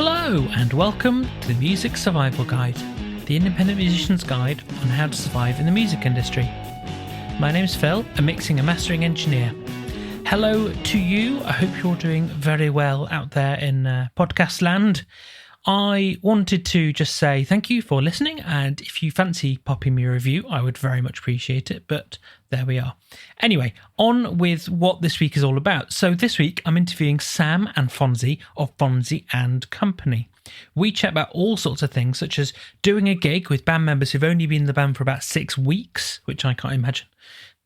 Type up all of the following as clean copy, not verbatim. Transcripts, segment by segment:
Hello and welcome to the Music Survival Guide, the independent musician's guide on how to survive in the music industry. My name is Phil, a mixing and mastering engineer. Hello to you, I hope you're doing very well out there in podcast land. I wanted to just say thank you for listening, and if you fancy popping me a review, I would very much appreciate it, but there we are. Anyway, on with what this week is all about. So this week, I'm interviewing Sam and Fonzy of Fonzy Company. We chat about all sorts of things, such as doing a gig with band members who've only been in the band for about 6 weeks, which I can't imagine,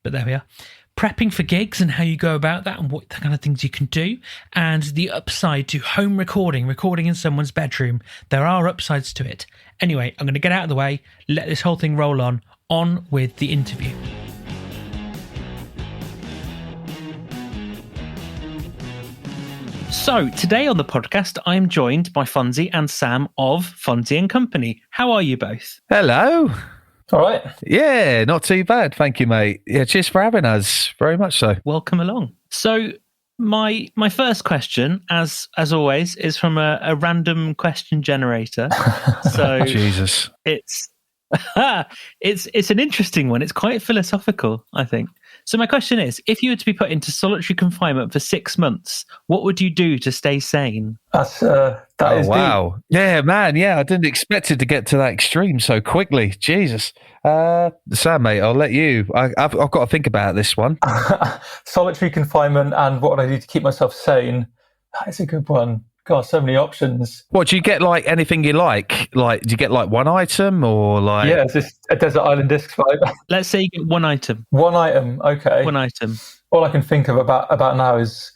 but there we are. Prepping for gigs and how you go about that and what the kind of things you can do, and the upside to home recording in someone's bedroom. There are upsides to it. Anyway, I'm going to get out of the way, let this whole thing roll on with the interview. So today on the podcast, I'm joined by Fonzy and Sam of Fonzy Company. How are you both? Hello. All right. Yeah, not too bad. Thank you, mate. Yeah, cheers for having us. Very much so. Welcome along. So my first question, as always, is from a random question generator. So Jesus. It's an interesting one. It's quite philosophical, I think. So my question is, if you were to be put into solitary confinement for 6 months, what would you do to stay sane? That is wow. Deep. Yeah, man. Yeah, I didn't expect it to get to that extreme so quickly. Jesus. Sam, mate, I'll let you. I've got to think about this one. Solitary confinement and what would I do to keep myself sane? That is a good one. God, so many options. What, do you get like anything you like? Like, do you get like one item or like... Yeah, it's just a Desert Island Discs vibe. Let's say you get one item. One item, okay. One item. All I can think of about now is,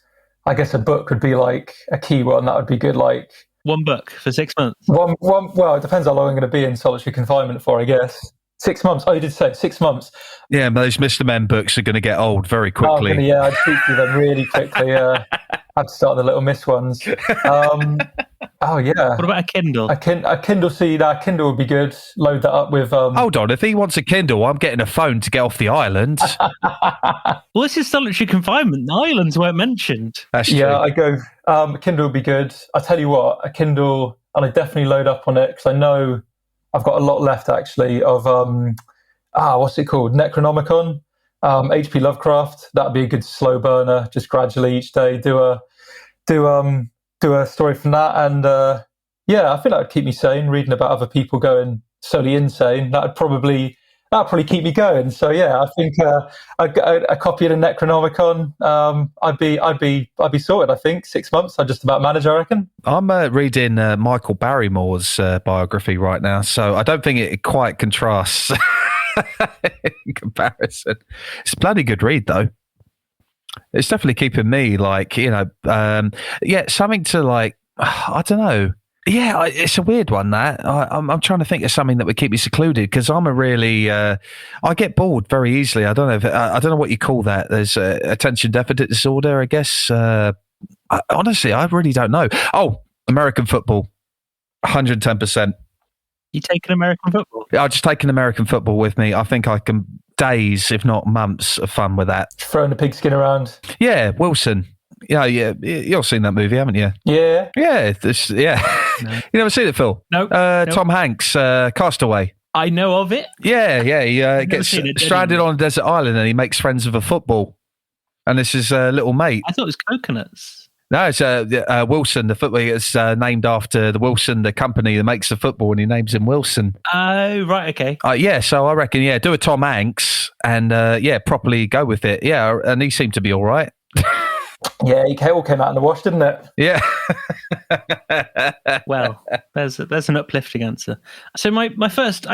I guess a book would be like a key one. That would be good, like... One book for 6 months? Well, it depends how long I'm going to be in solitary confinement for, I guess. 6 months. Oh, you did say 6 months. Yeah, those Mr. Men books are going to get old very quickly. I'd speak to them really quickly. I have to start the Little Miss ones. Oh, yeah. What about a Kindle? A Kindle, a Kindle would be good. Load that up with... Hold on, if he wants a Kindle, I'm getting a phone to get off the island. Well, this is solitary confinement. The islands weren't mentioned. That's true. Yeah, I go... a Kindle would be good. I tell you what, a Kindle, and I definitely load up on it, because I know I've got a lot left, actually, of... what's it called? Necronomicon. H.P. Lovecraft. That'd be a good slow burner, just gradually each day. Do a story from that, and I think that would keep me sane. Reading about other people going solely insane, that'd probably keep me going. So yeah, I think a copy of the Necronomicon, I'd be sorted. I think 6 months, I'd just about manage, I reckon. I'm reading Michael Barrymore's biography right now, so I don't think it quite contrasts in comparison. It's a bloody good read, though. It's definitely keeping me like, something to like, I don't know. Yeah, it's a weird one, that. I'm trying to think of something that would keep me secluded, because I'm a really, I get bored very easily. I don't know what you call that. There's attention deficit disorder, I guess. Honestly, I really don't know. Oh, American football, 110%. You taking American football? I'll just take an American football with me. I think I can days, if not months, of fun with that. Throwing the pigskin around. Yeah, Wilson. Yeah. You've seen that movie, haven't you? Yeah. Yeah. No. You never seen it, Phil? No. Tom Hanks, Castaway. I know of it. Yeah. He gets stranded on a desert island and he makes friends with a football. And this is a little mate. I thought it was coconuts. No, it's Wilson, the football. It's named after the Wilson, the company that makes the football, and he names him Wilson. Oh, right, okay. So I reckon, do a Tom Hanks and, properly go with it. Yeah, and he seemed to be all right. Yeah, he all came out in the wash, didn't it? Yeah. Well, there's an uplifting answer. So my first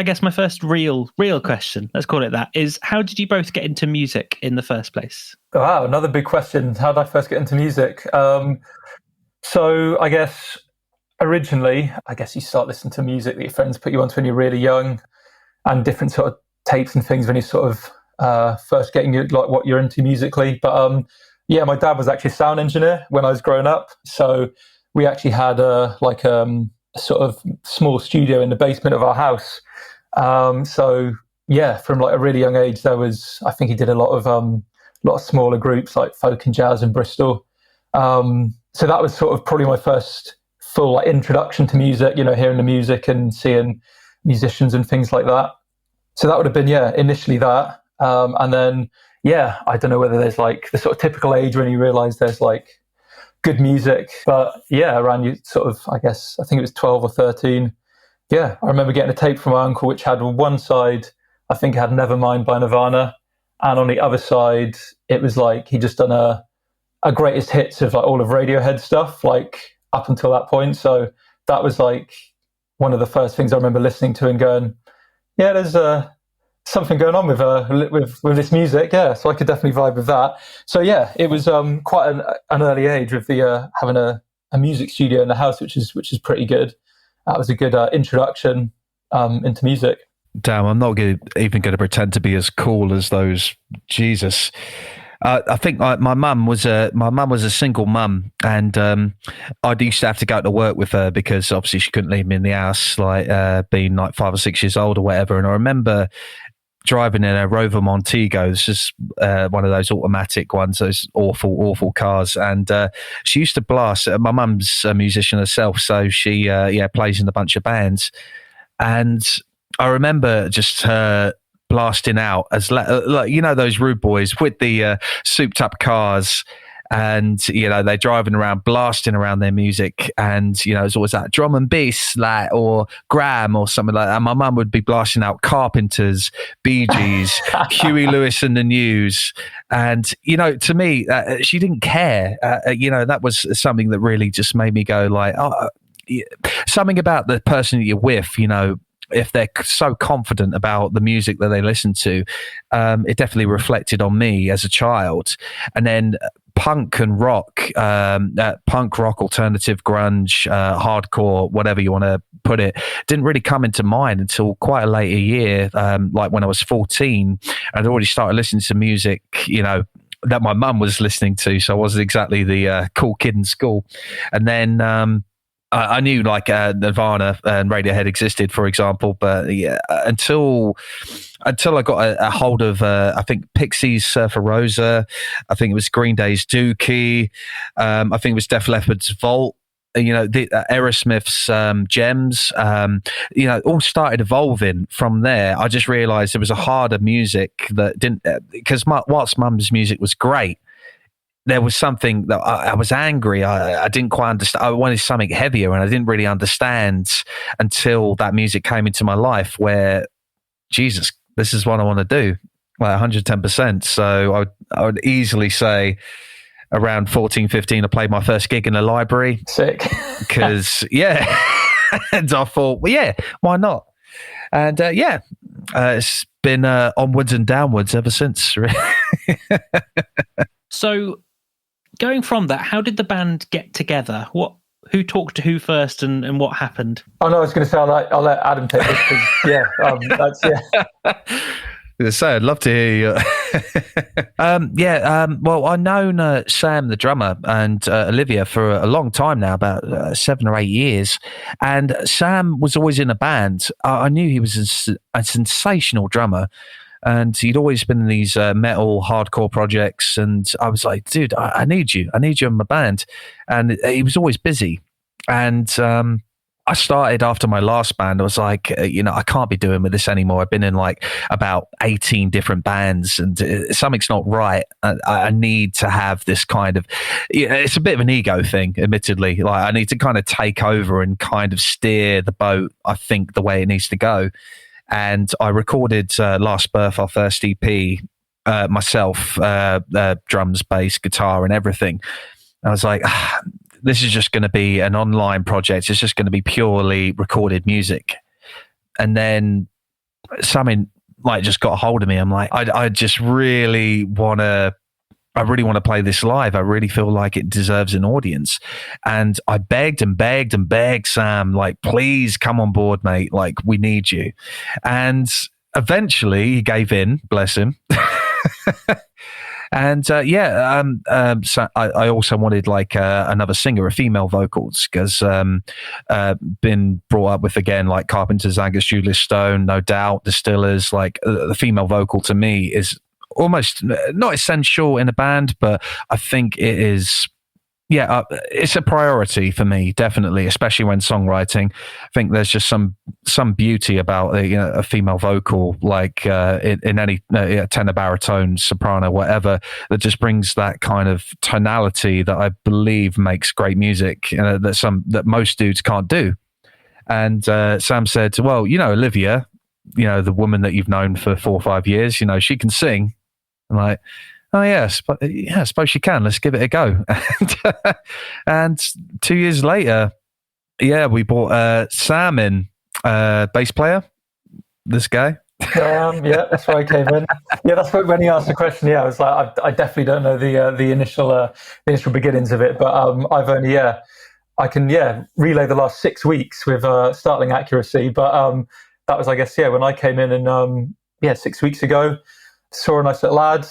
real question, let's call it that, is how did you both get into music in the first place? Wow, another big question. How did I first get into music? So I guess originally, you start listening to music that your friends put you onto when you're really young, and different sort of tapes and things when you're sort of first getting like what you're into musically. But my dad was actually a sound engineer when I was growing up. So we actually had a sort of small studio in the basement of our house. From like a really young age, I think he did a lot of smaller groups like folk and jazz in Bristol. So that was sort of probably my first full like introduction to music, hearing the music and seeing musicians and things like that. So that would have been, initially that. And then, I don't know whether there's like the sort of typical age when you realize there's like good music, but around you sort of, I think it was 12 or 13. I remember getting a tape from my uncle, which had on one side, I think it had Nevermind by Nirvana. And on the other side, it was like he just done a greatest hits of like all of Radiohead stuff, like up until that point. So that was like one of the first things I remember listening to and going, there's something going on with this music. So I could definitely vibe with that. So it was quite an early age with the having a music studio in the house, which is pretty good. That was a good introduction into music. Damn, I'm not even going to pretend to be as cool as those. Jesus. I think my mum was a single mum, and I used to have to go to work with her because obviously she couldn't leave me in the house, like being like 5 or 6 years old or whatever. And I remember driving in a Rover Montego. This is one of those automatic ones, those awful cars. And she used to blast. My mum's a musician herself, so she plays in a bunch of bands. And I remember just her blasting out as like those rude boys with the souped up cars, and they're driving around blasting around their music, and it's always that drum and bass or Graham or something like that. And my mum would be blasting out Carpenters, Bee Gees, Huey Lewis and the News, and to me she didn't care. That was something that really just made me go like, something about the person that you're with, if they're so confident about the music that they listen to, it definitely reflected on me as a child. And then punk and rock, alternative grunge, hardcore, whatever you want to put it, didn't really come into mind until quite a later year, like when I was 14. I'd already started listening to music, that my mum was listening to, so I wasn't exactly the cool kid in school. And then I knew like Nirvana and Radiohead existed, for example, but until I got a hold of I think Pixies' Surfer Rosa, I think it was Green Day's Dookie, I think it was Def Leppard's Vault, the Aerosmith's Gems, all started evolving from there. I just realised there was a harder music that didn't, because whilst Mum's music was great, there was something that I was angry. I didn't quite understand. I wanted something heavier, and I didn't really understand until that music came into my life where, Jesus, this is what I want to do, like 110%. So I would easily say around 14, 15, I played my first gig in a library. Sick. Because, and I thought, well, why not? And it's been onwards and downwards ever since. So, going from that, how did the band get together? Who talked to who first, and what happened? Oh no, I was going to say I'll let Adam take this because So I'd love to hear you. Well, I've known Sam, the drummer, and Olivia for a long time now, about 7 or 8 years. And Sam was always in a band. I knew he was a sensational drummer. And he'd always been in these metal hardcore projects. And I was like, dude, I need you. I need you in my band. And he was always busy. And I started after my last band. I was like, I can't be doing with this anymore. I've been in like about 18 different bands, and something's not right. I need to have this kind of, it's a bit of an ego thing, admittedly. Like I need to kind of take over and kind of steer the boat, I think, the way it needs to go. And I recorded Last Birth, our first EP, myself, drums, bass, guitar, and everything. I was like, this is just going to be an online project. It's just going to be purely recorded music. And then something like just got a hold of me. I'm like, I just really want to play this live. I really feel like it deserves an audience. And I begged and begged and begged Sam, like, please come on board, mate. Like, we need you. And eventually he gave in, bless him. And so I also wanted like another singer, a female vocals, because been brought up with, again, like Carpenters, Angus, Julius Stone, No Doubt, Distillers. Like the female vocal to me is almost not essential in a band, but I think it is, it's a priority for me, definitely, especially when songwriting. I think there's just some beauty about a female vocal, like in any tenor, baritone, soprano, whatever, that just brings that kind of tonality that I believe makes great music that most dudes can't do. And Sam said, "Well, Olivia, the woman that you've known for 4 or 5 years, she can sing." I'm like, "Oh yes, but I suppose she can. Let's give it a go." And 2 years later, we brought Sam in, bass player. This guy. Yeah, that's where I came in. Yeah, that's when he asked the question. Yeah, I was like, I definitely don't know the initial beginnings of it, but I've only I can relay the last 6 weeks with startling accuracy. But that was, I guess, when I came in, and 6 weeks ago. Saw a nice little ad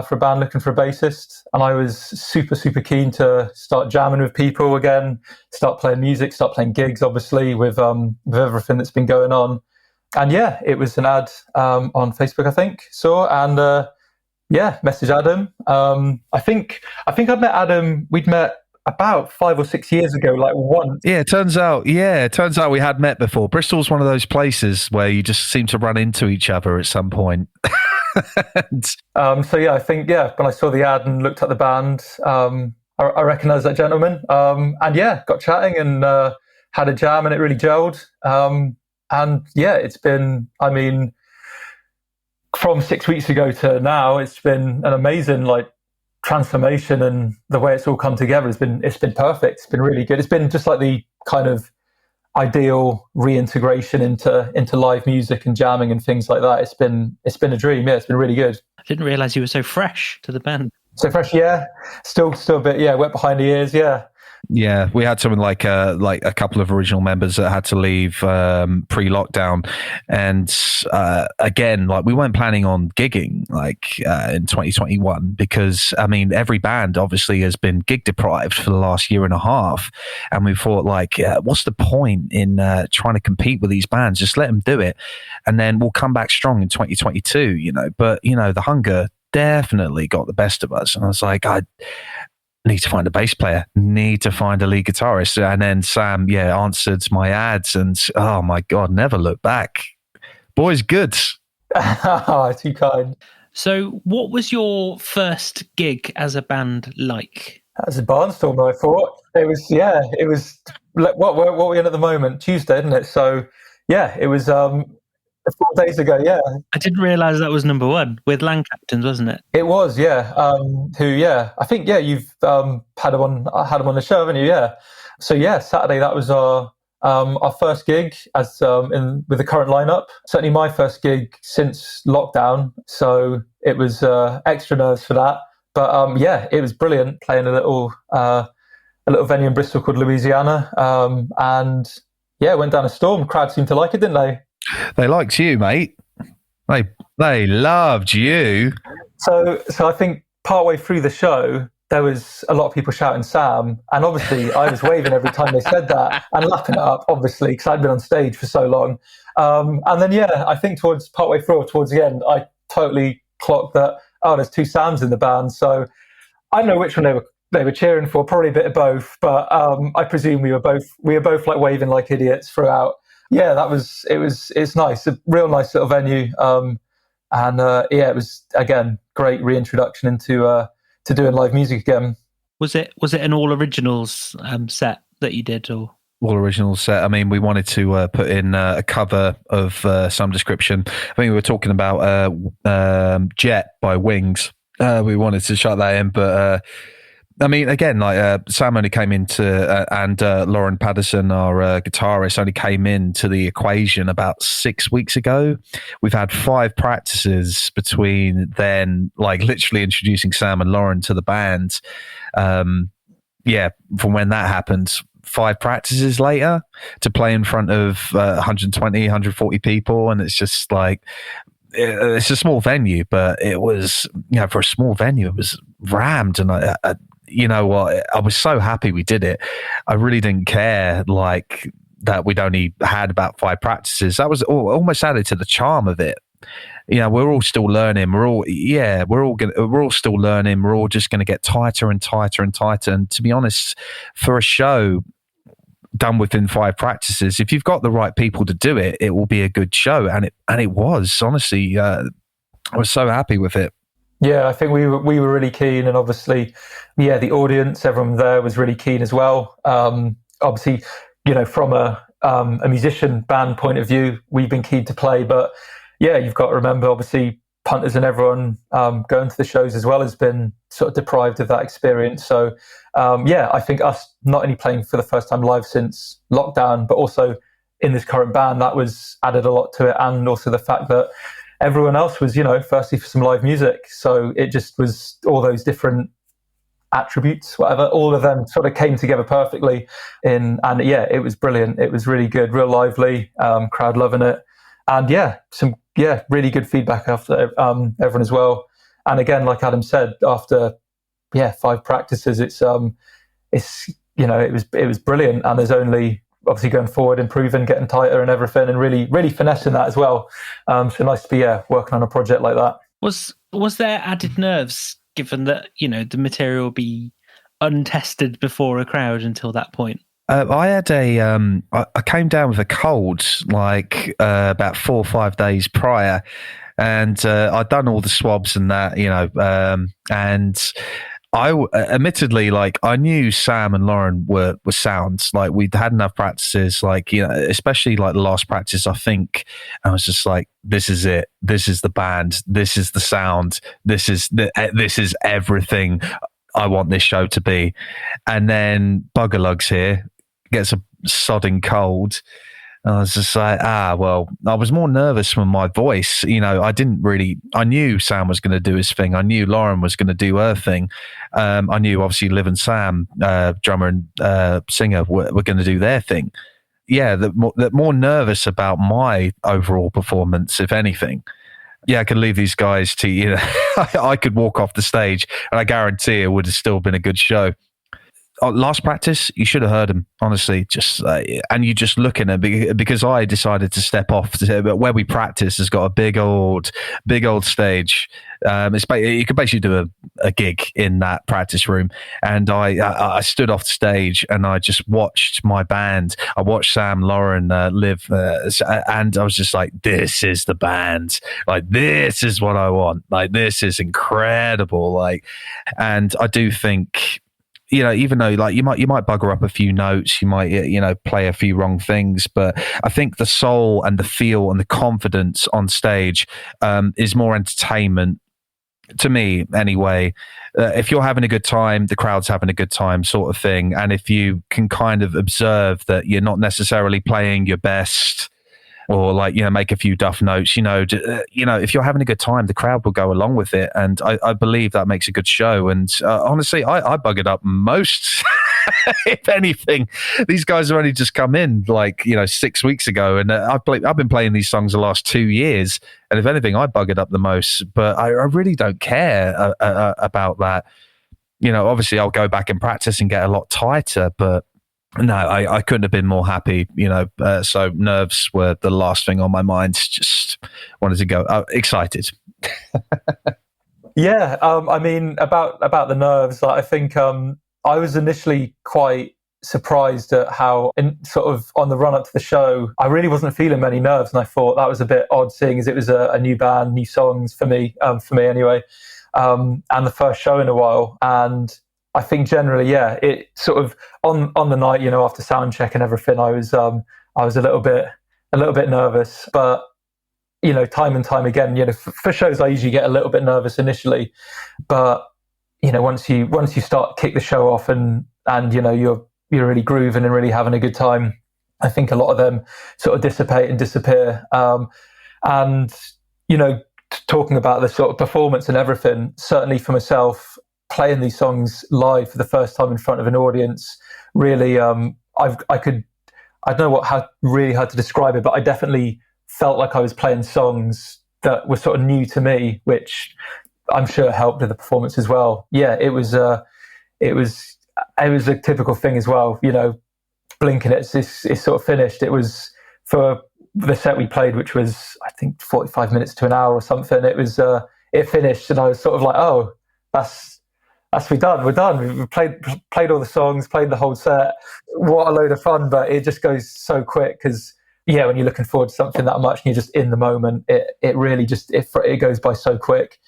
for a band looking for a bassist, and I was super, super keen to start jamming with people again, start playing music, start playing gigs, obviously, with everything that's been going on. And it was an ad on Facebook, I think, and message Adam. I think I'd met Adam. We'd met about 5 or 6 years ago, like once. Yeah, it turns out we had met before. Bristol's one of those places where you just seem to run into each other at some point. I think when I saw the ad and looked at the band, I recognised that gentleman, and got chatting and had a jam, and it really gelled. It's been, I mean, from 6 weeks ago to now, it's been an amazing transformation, and the way it's all come together it's been perfect. It's been really good. It's been just like the kind of ideal reintegration into live music and jamming and things like that. It's been a dream. It's been really good. I didn't realise you were so fresh to the band. So fresh, still a bit wet behind the ears. Yeah, we had something like a couple of original members that had to leave pre-lockdown, and again, we weren't planning on gigging in 2021, because I mean every band obviously has been gig deprived for the last year and a half, and we thought what's the point in trying to compete with these bands? Just let them do it, and then we'll come back strong in 2022. But the hunger definitely got the best of us, and I was like, I need to find a bass player, need to find a lead guitarist. And then Sam, answered my ads, and oh my God, never look back. Boy's good. Too kind. So what was your first gig as a band like? That was a barnstormer, I thought. It was, what are we in at the moment? Tuesday, isn't it? So, it was 4 days ago, I didn't realise that was number one with Land Captains, wasn't it? It was, I think, you've had him on the show, haven't you? Yeah. So, Saturday, that was our first gig with the current lineup. Certainly my first gig since lockdown. So it was extra nerves for that. But it was brilliant playing a little venue in Bristol called Louisiana. And went down a storm. Crowd seemed to like it, didn't they? They liked you, mate. They loved you. So I think partway through the show, there was a lot of people shouting Sam, and obviously I was waving every time they said that and lapping it up, obviously, because I'd been on stage for so long. And then I think partway through, towards the end, I totally clocked that. Oh, there's 2 Sams in the band. So I don't know which one they were cheering for. Probably a bit of both, but I presume we were both waving like idiots throughout. Yeah, it's nice, a real nice little venue, and it was again great reintroduction into to doing live music again. Was it an all originals set that you did, or all originals set? I mean, we wanted to put in a cover of some description. I think we were talking about Jet by Wings. We wanted to shut that in, but. I mean, again, Sam only came into, and Lauren Patterson, our guitarist, only came into the equation about 6 weeks ago. We've had 5 practices between then, literally introducing Sam and Lauren to the band. From when that happened, 5 practices later to play in front of 120, 140 people. And it's just it's a small venue, but it was, for a small venue, it was rammed. And you know what? I was so happy we did it. I really didn't care that we'd only had about 5 practices. That was almost added to the charm of it. we're all still learning. We're all still learning. We're all just going to get tighter and tighter and tighter. And to be honest, for a show done within 5 practices, if you've got the right people to do it, it will be a good show. And it was, honestly, I was so happy with it. Yeah, I think we were really keen, and obviously, the audience, everyone there was really keen as well. Obviously, from a musician band point of view, we've been keen to play, but you've got to remember, obviously, punters and everyone going to the shows as well has been sort of deprived of that experience. So, I think us not only playing for the first time live since lockdown, but also in this current band, that was added a lot to it, and also the fact that everyone else was, firstly for some live music. So it just was all those different attributes, whatever, all of them sort of came together perfectly and it was brilliant. It was really good, real lively, crowd loving it. And some really good feedback after everyone as well. And again, like Adam said, after 5 practices, it was brilliant. And there's only obviously going forward, improving, getting tighter and everything, and really finessing that as well. So nice to be working on a project like that. Was there added nerves given that the material will be untested before a crowd until that point? I had I came down with a cold like about 4 or 5 days prior, and I'd done all the swabs and that, and I admittedly, like, I knew Sam and Lauren were sounds. Like, we'd had enough practices, like, especially like the last practice, I think I was just like, this is it. This is the band. This is the sound. This is everything I want this show to be. And then Bugger Lugs here gets a sodding cold. I was just like, well, I was more nervous from my voice. I knew Sam was going to do his thing. I knew Lauren was going to do her thing. I knew obviously Liv and Sam, drummer and singer, were going to do their thing. Yeah, the more nervous about my overall performance, if anything. Yeah, I could leave these guys to, I could walk off the stage and I guarantee it would have still been a good show. Last practice, you should have heard him, honestly. And you just look at it because I decided to step off. But where we practice has got a big old stage. You could basically do a gig in that practice room. And I stood off the stage and I just watched my band. I watched Sam, Lauren, Liv, and I was just like, "This is the band. Like, this is what I want. Like, this is incredible." Like, and I do think, even though like you might bugger up a few notes, you might play a few wrong things, but I think the soul and the feel and the confidence on stage is more entertainment to me anyway. If you're having a good time, the crowd's having a good time, sort of thing. And if you can kind of observe that you're not necessarily playing your best, or like, make a few duff notes, if you're having a good time, the crowd will go along with it. And I believe that makes a good show. And honestly, I buggered up most, if anything. These guys have only just come in 6 weeks ago. And I've been playing these songs the last 2 years. And if anything, I buggered up the most. But I really don't care about that. Obviously I'll go back and practice and get a lot tighter, but no, I couldn't have been more happy, so nerves were the last thing on my mind. Just wanted to go excited. I mean, about the nerves, I think I was initially quite surprised at how, sort of on the run up to the show, I really wasn't feeling many nerves, and I thought that was a bit odd, seeing as it was a new band, new songs for me anyway, and the first show in a while. And I think generally, it sort of on the night, after sound check and everything, I was a little bit nervous, but time and time again, for shows I usually get a little bit nervous initially, but once you start kick the show off and you're really grooving and really having a good time, I think a lot of them sort of dissipate and disappear. And talking about the sort of performance and everything, certainly for myself, playing these songs live for the first time in front of an audience, really, I don't know how really hard to describe it, but I definitely felt like I was playing songs that were sort of new to me, which I'm sure helped with the performance as well. Yeah, it was a typical thing as well. Blinking it's sort of finished. It was for the set we played, which was I think 45 minutes to an hour or something, it finished, and I was sort of like, oh, that's we're done. We played all the songs, played the whole set. What a load of fun! But it just goes so quick because when you're looking forward to something that much and you're just in the moment, it really just it goes by so quick.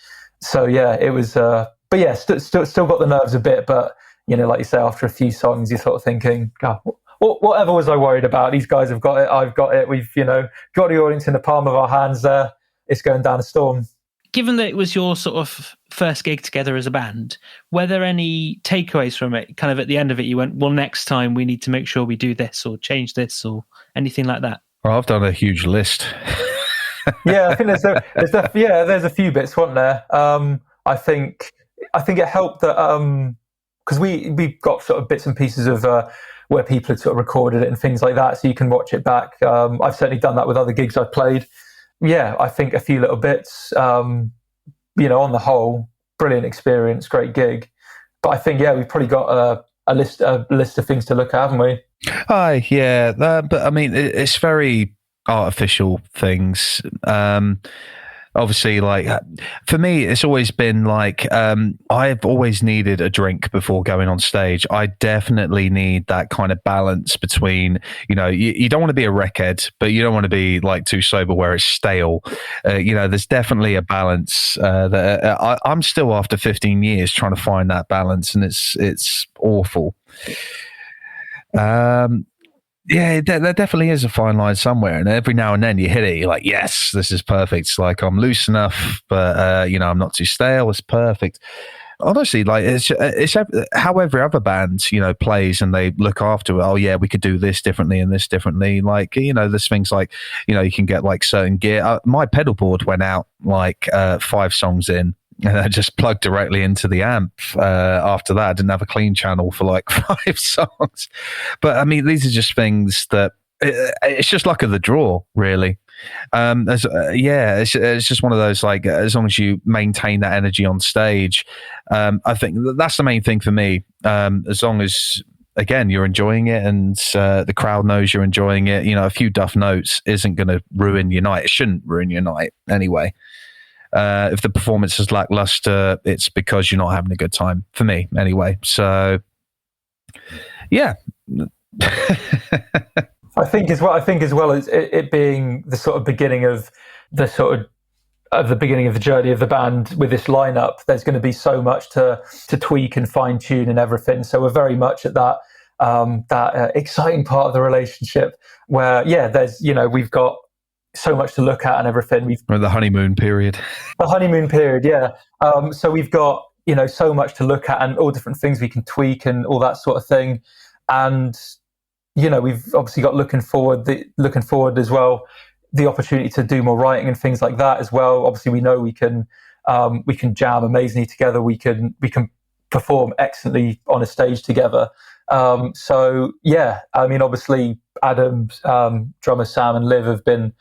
So it was. But yeah, still got the nerves a bit. But like you say, after a few songs, you're sort of thinking, God, whatever was I worried about? These guys have got it. I've got it. We've got the audience in the palm of our hands. There, it's going down a storm. Given that it was your sort of first gig together as a band, were there any takeaways from it? Kind of at the end of it, you went, well, next time we need to make sure we do this or change this or anything like that? Well, I've done a huge list. I think there's a few bits, weren't there? I think it helped that because we've got sort of bits and pieces of where people had sort of recorded it and things like that, so you can watch it back. I've certainly done that with other gigs I've played. I think a few little bits. On the whole, brilliant experience, great gig. But I think we've probably got a list of things to look at, haven't we? But I mean, it's very artificial things. Obviously, like for me, it's always been like I've always needed a drink before going on stage. I definitely need that kind of balance between, you don't want to be a wreckhead, but you don't want to be like too sober where it's stale. There's definitely a balance that I'm still, after 15 years, trying to find that balance, and it's awful. There definitely is a fine line somewhere, and every now and then you hit it. You're like, yes, this is perfect. It's like I'm loose enough, but I'm not too stale. It's perfect. Honestly, like it's how every other band plays, and they look after it. Oh yeah, we could do this differently and this differently. Like there's things like you can get like certain gear. My pedal board went out like 5 songs in. And I just plugged directly into the amp. After that, I didn't have a clean channel for like 5 songs. But I mean, these are just things that it's just luck of the draw, really. It's just one of those, like, as long as you maintain that energy on stage, I think that's the main thing for me. As long as, again, you're enjoying it and the crowd knows you're enjoying it, a few duff notes isn't going to ruin your night. It shouldn't ruin your night anyway. If the performance is lackluster, it's because you're not having a good time, for me anyway. So yeah. I think as well as it being the sort of beginning of the beginning of the journey of the band with this lineup, there's going to be so much to tweak and fine tune and everything. So we're very much at that exciting part of the relationship where there's we've got so much to look at and everything. The honeymoon period. The honeymoon period, yeah. So we've got so much to look at and all different things we can tweak and all that sort of thing. And we've obviously got looking forward as well, the opportunity to do more writing and things like that as well. Obviously, we know we can jam amazingly together. We can perform excellently on a stage together. So yeah, I mean, obviously, Adam, drummer Sam, and Liv have been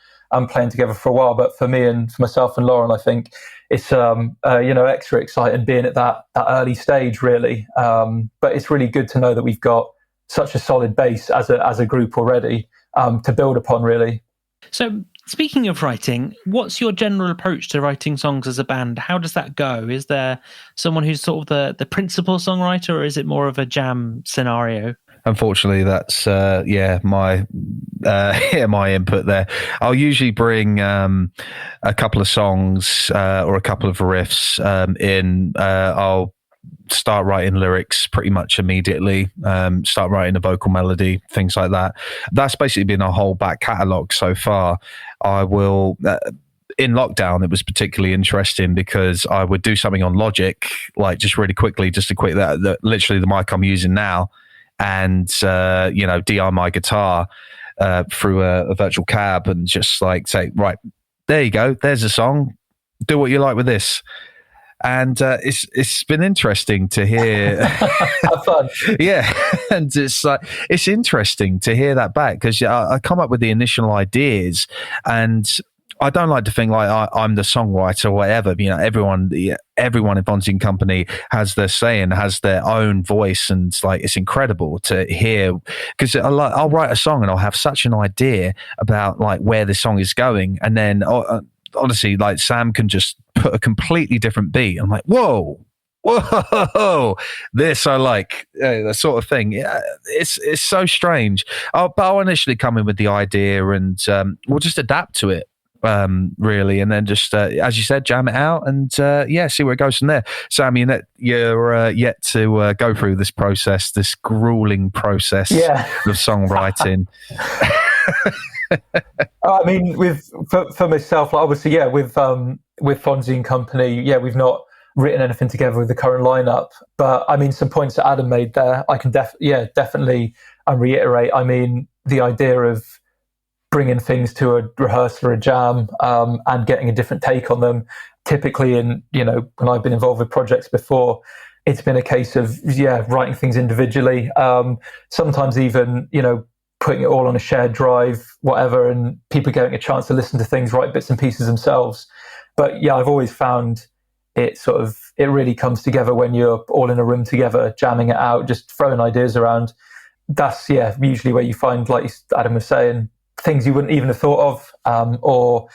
playing together for a while, but for me and for myself and Lauren, I think it's extra exciting being at that early stage, really. But it's really good to know that we've got such a solid base as a group already to build upon, really. So, speaking of writing, what's your general approach to writing songs as a band? How does that go? Is there someone who's sort of the principal songwriter, or is it more of a jam scenario? Unfortunately, that's my input there. I'll usually bring a couple of songs or a couple of riffs in. I'll start writing lyrics pretty much immediately, start writing a vocal melody, things like that. That's basically been our whole back catalogue so far. I will... in lockdown, it was particularly interesting because I would do something on Logic, like just really quickly, just to quit that literally the mic I'm using now, and DI my guitar through a virtual cab and just like say, right, there you go, there's a song, do what you like with this. And it's been interesting to hear. Have fun. Yeah, and it's interesting to hear that back because I come up with the initial ideas, and I don't like to think like I'm the songwriter or whatever. You know, everyone in Fonzy and Company has their say and has their own voice, and like it's incredible to hear, because I'll write a song and I'll have such an idea about like where the song is going, and then honestly, like Sam can just put a completely different beat. I'm like, whoa, this I like, that sort of thing. Yeah, it's so strange. But I'll initially come in with the idea, and we'll just adapt to it, really, and then just as you said, jam it out, and see where it goes from there. Sam, you're yet to go through this process, this grueling process of songwriting. I mean, for myself, like obviously, with Fonzy and Company, we've not written anything together with the current lineup. But I mean, some points that Adam made there, I can definitely reiterate. I mean, the idea of bringing things to a rehearsal or a jam, and getting a different take on them. Typically, when I've been involved with projects before, it's been a case of writing things individually. Sometimes even putting it all on a shared drive, whatever, and people getting a chance to listen to things, write bits and pieces themselves. But I've always found it really comes together when you're all in a room together, jamming it out, just throwing ideas around. That's usually where you find, like Adam was saying, things you wouldn't even have thought of, or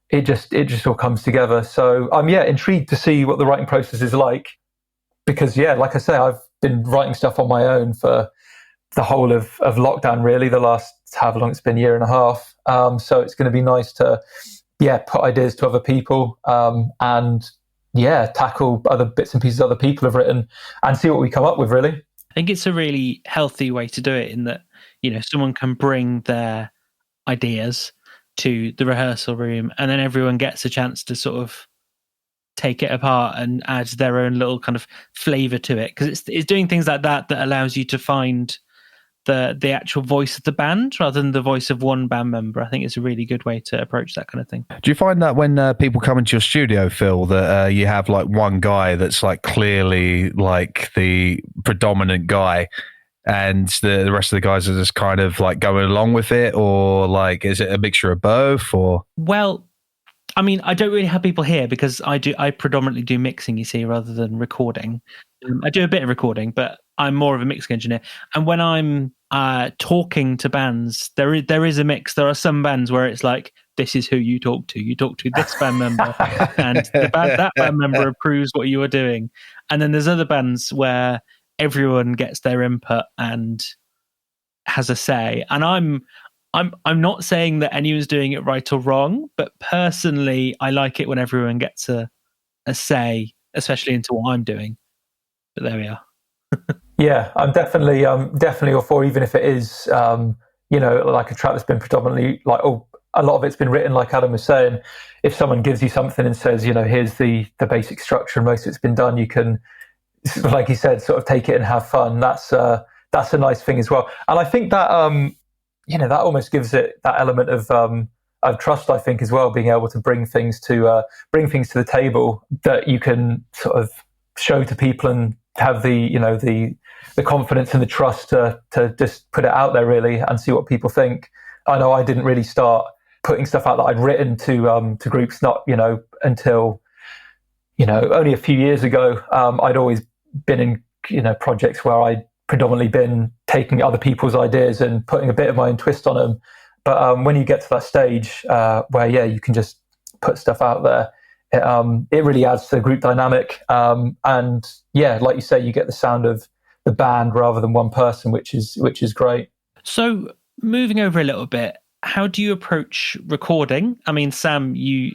it just all comes together. So I'm intrigued to see what the writing process is like, because like I say, I've been writing stuff on my own for the whole of lockdown, really, the last however long it's been, year and a half. So it's going to be nice to put ideas to other people, and tackle other bits and pieces other people have written and see what we come up with, really. I think it's a really healthy way to do it, in that someone can bring their ideas to the rehearsal room, and then everyone gets a chance to sort of take it apart and add their own little kind of flavor to it, because it's doing things like that allows you to find the actual voice of the band rather than the voice of one band member. I think it's a really good way to approach that kind of thing. Do you find that when people come into your studio, Phil, that you have like one guy that's like clearly like the predominant guy, and the rest of the guys are just kind of like going along with it, or like is it a mixture of both? Or well, I mean, I don't really have people here because I predominantly do mixing, you see, rather than recording. I do a bit of recording, but I'm more of a mixing engineer. And when I'm talking to bands, there is a mix. There are some bands where it's like, this is who you talk to. You talk to this band member, and that band member approves what you are doing. And then there's other bands where everyone gets their input and has a say. And I'm not saying that anyone's doing it right or wrong, but personally, I like it when everyone gets a say, especially into what I'm doing. But there we are. I'm definitely all for, even if it is, like a track that's been predominantly like, a lot of it's been written, like Adam was saying. If someone gives you something and says, here's the basic structure and most of it's been done, you can, like you said, sort of take it and have fun. That's a nice thing as well. And I think that, that almost gives it that element of trust, I think, as well, being able to bring things to the table that you can sort of show to people and have the confidence and the trust to just put it out there, really, and see what people think. I know I didn't really start putting stuff out that I'd written to groups, not until only a few years ago. I'd always been in projects where I'd predominantly been taking other people's ideas and putting a bit of my own twist on them. But when you get to that stage where you can just put stuff out there, it really adds to the group dynamic. And like you say, you get the sound of the band rather than one person, which is great. So moving over a little bit, how do you approach recording? I mean, Sam, you,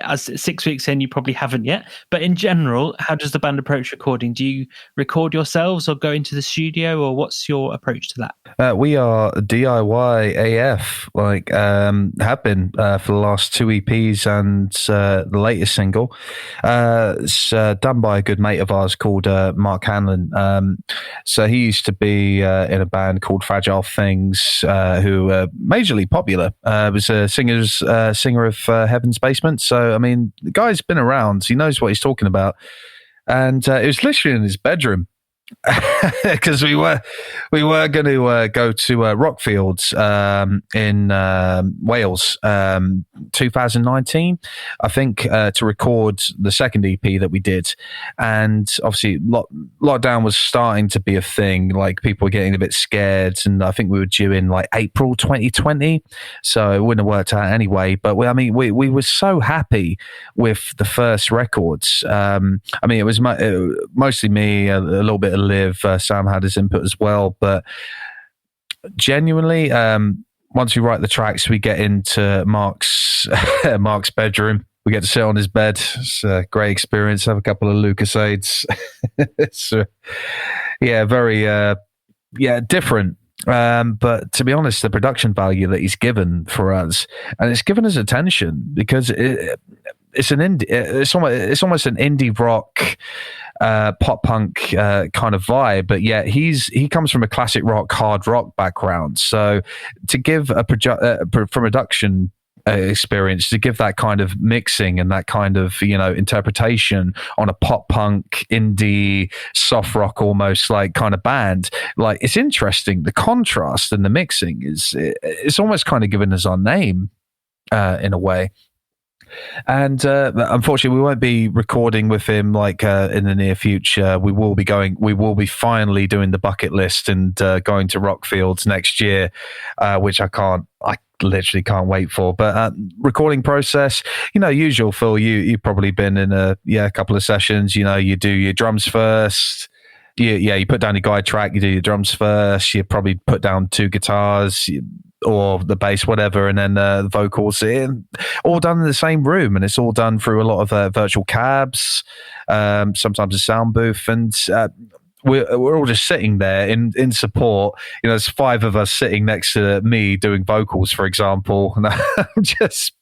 as 6 weeks in, you probably haven't yet, but in general, how does the band approach recording? Do you record yourselves or go into the studio, or what's your approach to that? We are DIY AF, have been for the last 2 EPs and the latest single. It's done by a good mate of ours called Mark Hanlon. So he used to be in a band called Fragile Things, who were majorly popular. Was a singer of Heaven's Basement. So, I mean, the guy's been around. He knows what he's talking about. And it was literally in his bedroom. because we were going to go to Rockfields in Wales, 2019, I think, to record the second EP that we did. And obviously, lockdown was starting to be a thing. Like, people were getting a bit scared, and I think we were due in like April 2020, so it wouldn't have worked out anyway. But we were so happy with the first records. I mean, it was mostly me, a little bit of Liv. Sam had his input as well, but genuinely, once we write the tracks, we get into Mark's bedroom. We get to sit on his bed. It's a great experience. Have a couple of Lucasades. It's very different. But to be honest, the production value that he's given for us, and it's given us attention, because it's almost an indie rock, pop punk kind of vibe, but yet he comes from a classic rock, hard rock background. So to give a production experience, to give that kind of mixing and that kind of, interpretation on a pop punk, indie, soft rock, almost like kind of band, like, it's interesting. The contrast and the mixing it's almost kind of given us our name in a way. And unfortunately, we won't be recording with him like in the near future. We will be finally doing the bucket list and going to Rockfields next year, which I literally can't wait for. But recording process, usual, Phil, you've probably been in a couple of sessions. You do your drums first. You put down your guide track, you do your drums first, you probably put down 2 guitars or the bass, whatever, and then the vocals, all done in the same room, and it's all done through a lot of virtual cabs, sometimes a sound booth, and we're all just sitting there in support. There's 5 of us sitting next to me doing vocals, for example, and I'm just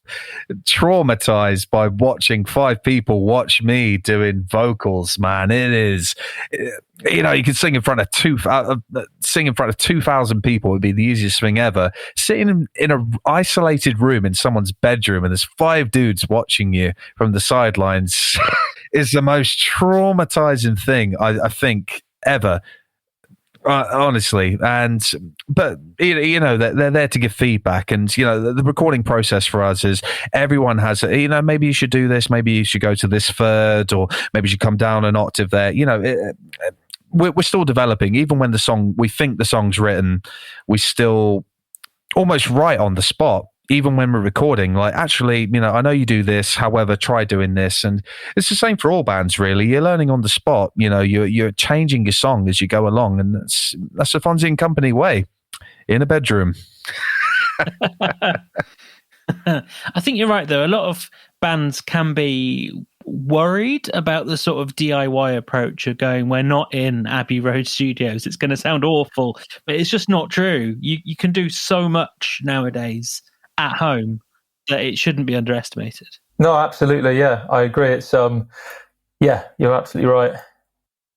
traumatized by watching 5 people watch me doing vocals. Man, it is, you can sing in front of 2,000 people would be the easiest thing ever. Sitting in an isolated room in someone's bedroom, and there's 5 dudes watching you from the sidelines is the most traumatizing thing I think ever. Honestly, but they're there to give feedback, and the recording process for us is everyone has maybe you should do this, maybe you should go to this third, or maybe you should come down an octave there. We're still developing. Even when we think the song's written, we still almost write on the spot. Even when we're recording, like, actually, I know you do this, however, try doing this. And it's the same for all bands, really. You're learning on the spot. You're changing your song as you go along. And that's the Fonzy Co Company way, in a bedroom. I think you're right, though. A lot of bands can be worried about the sort of DIY approach of going, we're not in Abbey Road Studios. It's going to sound awful, but it's just not true. You can do so much nowadays at home that it shouldn't be underestimated. No, absolutely. Yeah, I agree. It's you're absolutely right.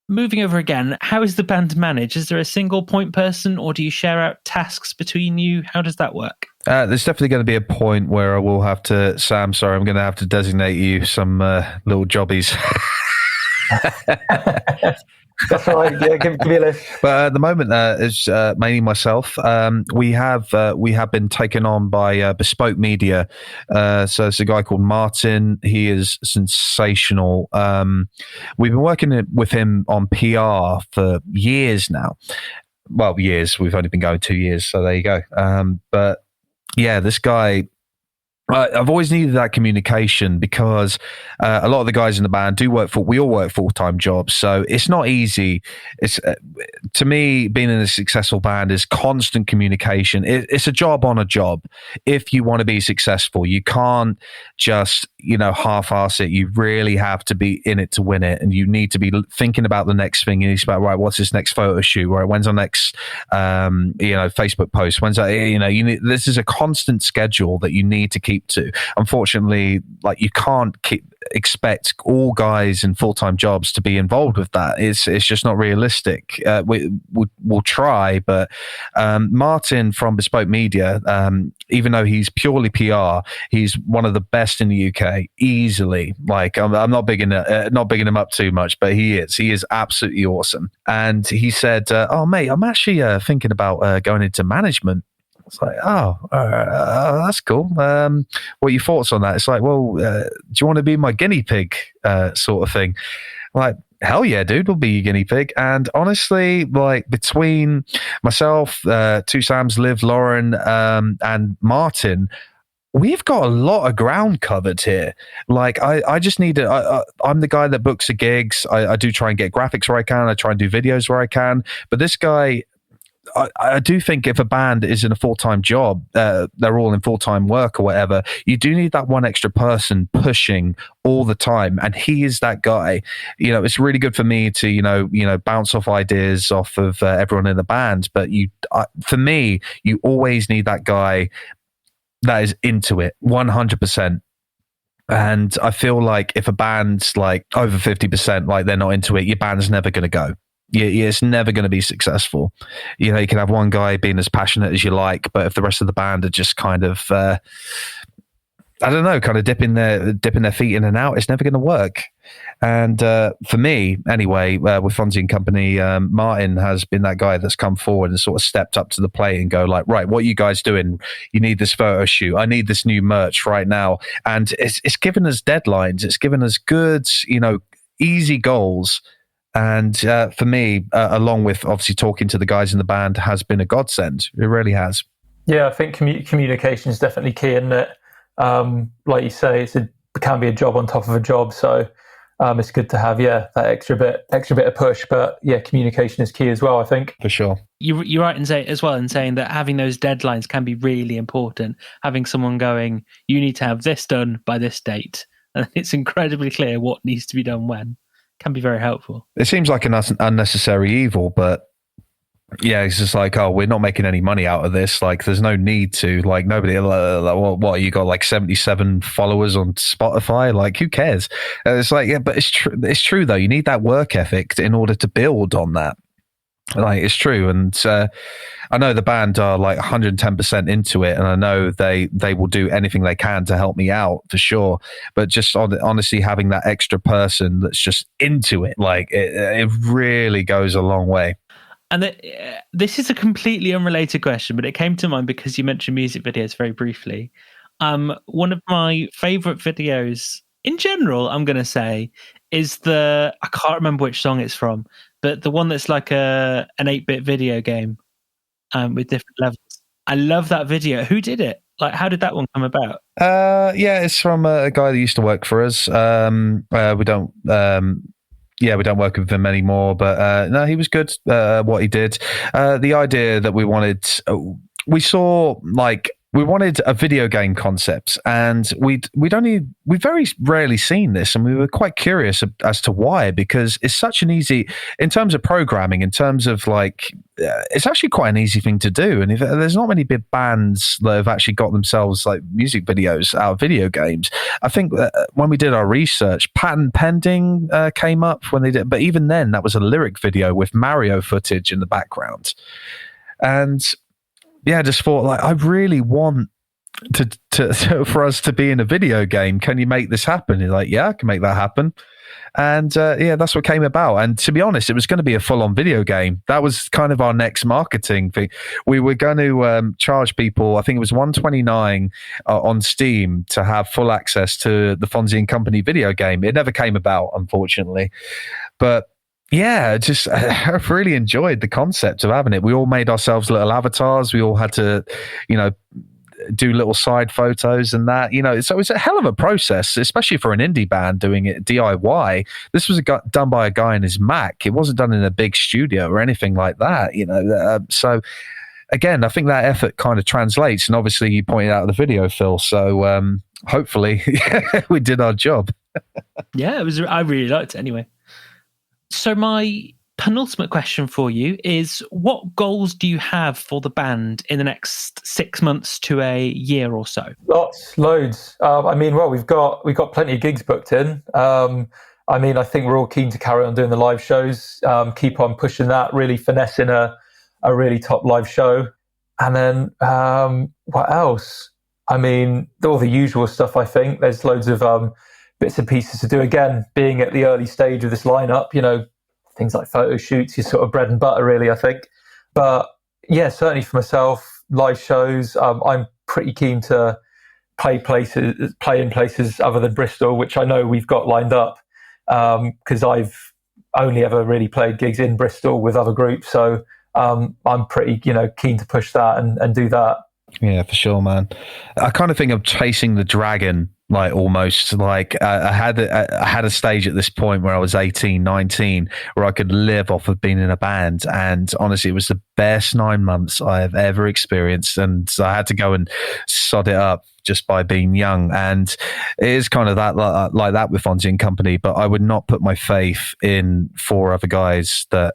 Moving over again, how is the band managed? Is there a single point person, or do you share out tasks between you? How does that work? There's definitely going to be a point where I will have to, Sam, sorry, I'm going to have to designate you some little jobbies. That's right. Yeah, give me a list. But at the moment, it's mainly myself. We have been taken on by Bespoke Media. So it's a guy called Martin. He is sensational. We've been working with him on PR for years now. Well, years. We've only been going 2 years, so there you go. But yeah, this guy. I've always needed that communication, because a lot of the guys in the band we all work full-time jobs, so it's not easy. It's to me, being in a successful band is constant communication. It's a job on a job. If you want to be successful, you can't just half-ass it. You really have to be in it to win it, and you need to be thinking about the next thing. You need to be about, right, what's this next photo shoot? Right, when's our next Facebook post? When's that? This is a constant schedule that you need to keep keep to. Unfortunately, like you can't expect all guys in full-time jobs to be involved with that. It's just not realistic. We'll try, but Martin from Bespoke Media, even though he's purely PR, he's one of the best in the UK easily. Like I'm not bigging him up too much, but he is absolutely awesome. And he said, "Oh mate, I'm actually thinking about going into management." It's like, that's cool. What are your thoughts on that? It's like, well, do you want to be my guinea pig sort of thing? Like, hell yeah, dude, we'll be your guinea pig. And honestly, like between myself, two Sams, Liv, Lauren, and Martin, we've got a lot of ground covered here. Like, I just need to, I'm the guy that books the gigs. I do try and get graphics where I can. I try and do videos where I can. But this guy, I do think if a band is in a full-time job, they're all in full-time work or whatever, you do need that one extra person pushing all the time. And he is that guy. You know, it's really good for me to, you know, bounce off ideas off of everyone in the band. But for me, you always need that guy that is into it 100%. And I feel like if a band's like over 50%, like they're not into it, your band's never going to go. It's never going to be successful. You know, you can have one guy being as passionate as you like, but if the rest of the band are just kind of, I don't know, kind of dipping their feet in and out, it's never going to work. And for me, anyway, with Fonzy Company, Martin has been that guy that's come forward and sort of stepped up to the plate and go like, right, what are you guys doing? You need this photo shoot. I need this new merch right now. And it's given us deadlines. It's given us good, you know, easy goals. And for me, along with obviously talking to the guys in the band, has been a godsend. It really has. Yeah, I think communication is definitely key, isn't it? Like you say, it can be a job on top of a job. So it's good to have, that extra bit of push. But yeah, communication is key as well, I think. For sure. You're right in saying that having those deadlines can be really important. Having someone going, you need to have this done by this date. And it's incredibly clear what needs to be done when. Can be very helpful. It seems like an unnecessary evil, but yeah, it's just like, oh, we're not making any money out of this. Like, there's no need to. Like, nobody. What you got? Like 77 followers on Spotify. Like, who cares? It's like, yeah, but it's true. It's true though. You need that work ethic in order to build on that. Like, it's true, and I know the band are like 110% into it, and I know they will do anything they can to help me out for sure. But just honestly, having that extra person that's just into it, like it really goes a long way. And this is a completely unrelated question, but it came to mind because you mentioned music videos very briefly. One of my favorite videos in general, I'm going to say, is I can't remember which song it's from, but the one that's like an 8-bit video game with different levels. I love that video. Who did it? Like, how did that one come about? It's from a guy that used to work for us. We don't work with him anymore, but no, he was good what he did. The idea that we wanted, we wanted a video game concept, and we've very rarely seen this, and we were quite curious as to why, because it's such an easy, in terms of programming, in terms of like, it's actually quite an easy thing to do. And if there's not many big bands that have actually got themselves like music videos out of video games. I think when we did our research, Patent Pending came up when they did, but even then that was a lyric video with Mario footage in the background. And yeah, I just thought, like, I really want to for us to be in a video game. Can you make this happen? He's like, yeah, I can make that happen. And that's what came about. And to be honest, it was going to be a full-on video game. That was kind of our next marketing thing. We were going to charge people, I think it was $129 on Steam to have full access to the Fonzy Company video game. It never came about, unfortunately. But yeah, just I really enjoyed the concept of having it. We all made ourselves little avatars. We all had to, do little side photos and that, so it's a hell of a process, especially for an indie band doing it DIY. This was done by a guy in his Mac. It wasn't done in a big studio or anything like that, so again, I think that effort kind of translates, and obviously you pointed out the video, Phil, so hopefully we did our job. Yeah, I really liked it anyway. So my penultimate question for you is, what goals do you have for the band in the next 6 months to a year or so? Loads. We've got plenty of gigs booked in. I think we're all keen to carry on doing the live shows, keep on pushing that, really finessing a really top live show. And then what else? All the usual stuff, I think. There's loads of bits and pieces to do. Again, being at the early stage of this lineup, things like photo shoots, your sort of bread and butter, really, I think. But yeah, certainly for myself, live shows, I'm pretty keen to play in places other than Bristol, which I know we've got lined up, because I've only ever really played gigs in Bristol with other groups. So I'm pretty, keen to push that and do that. Yeah, for sure, man. I kind of think I'm chasing the dragon, almost. I had a stage at this point where I was 18, 19, where I could live off of being in a band. And honestly, it was the best 9 months I have ever experienced. And so I had to go and sod it up just by being young. And it is kind of that like that with Fonzy and Company, but I would not put my faith in 4 other guys that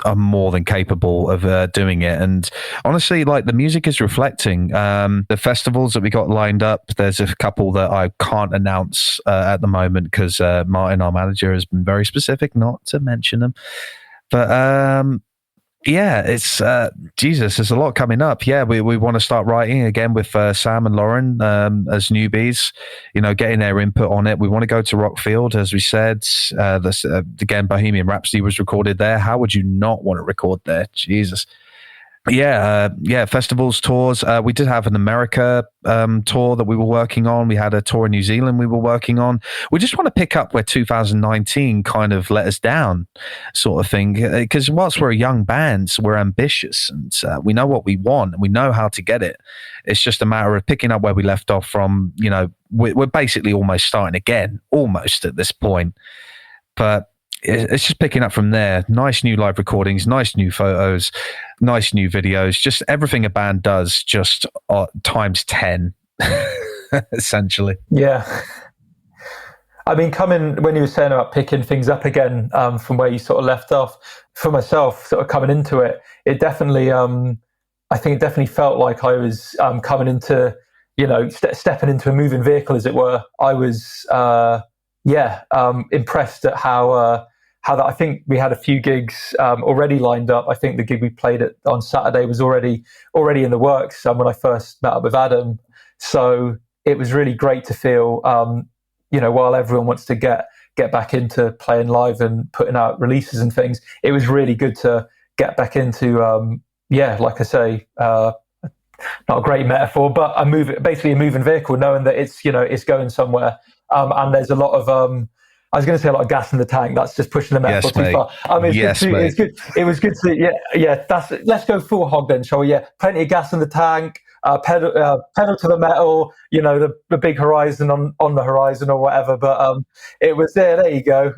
are more than capable of doing it. And honestly, the music is reflecting. The festivals that we got lined up, there's a couple that I can't announce at the moment because Martin, our manager, has been very specific not to mention them. But yeah, it's Jesus, there's a lot coming up. Yeah, we want to start writing again with Sam and Lauren as newbies, getting their input on it. We want to go to Rockfield, as we said. Again, Bohemian Rhapsody was recorded there. How would you not want to record there? Jesus. Yeah, festivals, tours. We did have an America tour that we were working on. We had a tour in New Zealand we were working on. We just want to pick up where 2019 kind of let us down, sort of thing. Because whilst we're a young band, we're ambitious and we know what we want and we know how to get it. It's just a matter of picking up where we left off from. We're basically almost starting again, almost at this point. But it's just picking up from there. Nice new live recordings, nice new photos, nice new videos, just everything a band does, just times 10, essentially. Yeah. Coming, when you were saying about picking things up again from where you sort of left off, for myself, sort of coming into it, it definitely, I think it definitely felt like I was coming into, stepping into a moving vehicle, as it were. I was, impressed at how that, I think we had a few gigs already lined up. I think the gig we played on Saturday was already in the works when I first met up with Adam. So it was really great to feel, while everyone wants to get back into playing live and putting out releases and things, it was really good to get back into, like I say, not a great metaphor, but basically a moving vehicle, knowing that it's, it's going somewhere. And there's a lot of, I was going to say a lot of gas in the tank. That's just pushing the metaphor too far. It was good to, let's go full hog then, shall we? Yeah, plenty of gas in the tank, pedal to the metal, the big horizon on the horizon or whatever. But it was there you go.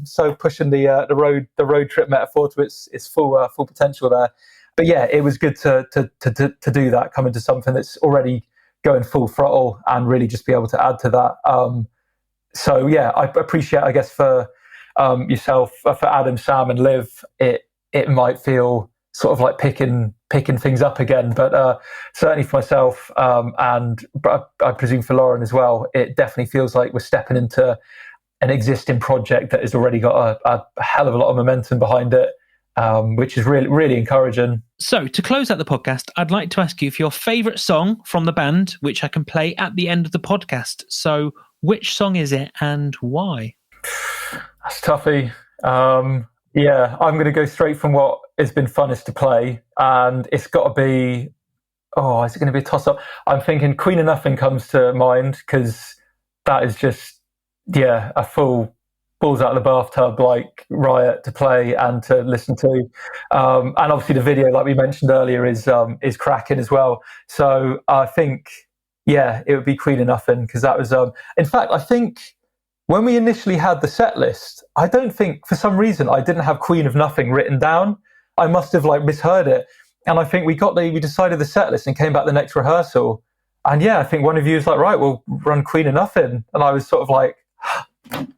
So pushing the road trip metaphor to its full potential there. But yeah, it was good to do that, come into something that's already going full throttle and really just be able to add to that. So yeah, I appreciate, I guess, for yourself, for Adam, Sam and Liv, it might feel sort of like picking things up again, but certainly for myself, and I presume for Lauren as well, it definitely feels like we're stepping into an existing project that has already got a hell of a lot of momentum behind it, which is really, really encouraging. So to close out the podcast, I'd like to ask you for your favourite song from the band, which I can play at the end of the podcast. So which song is it and why? That's toughy. I'm going to go straight from what has been funnest to play, and it's got to be, is it going to be a toss-up? I'm thinking Queen of Nothing comes to mind, because that is just, a full balls out of the bathtub like riot to play and to listen to, and obviously the video, like we mentioned earlier, is cracking as well. So I think it would be Queen of Nothing, because that was in fact, I think when we initially had the set list, I don't think, for some reason, I didn't have Queen of Nothing written down. I must have misheard it, and I think we decided the set list and came back the next rehearsal, and I think one of you was like, right, we'll run Queen of Nothing, and I was sort of like,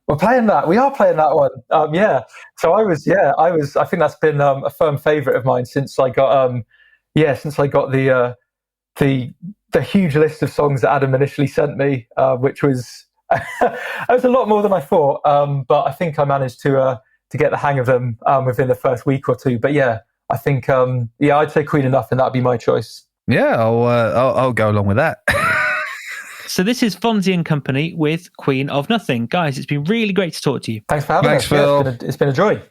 We're playing that. We are playing that one. Yeah. So I think that's been a firm favourite of mine since I got the huge list of songs that Adam initially sent me, which was it was a lot more than I thought. But I think I managed to get the hang of them within the first week or two. But yeah, I think I'd say Queen Enough, and that'd be my choice. Yeah, I'll go along with that. So this is Fonzy and Company with Queen of Nothing. Guys, it's been really great to talk to you. Thanks for having us. Phil. Yeah, it's been a joy.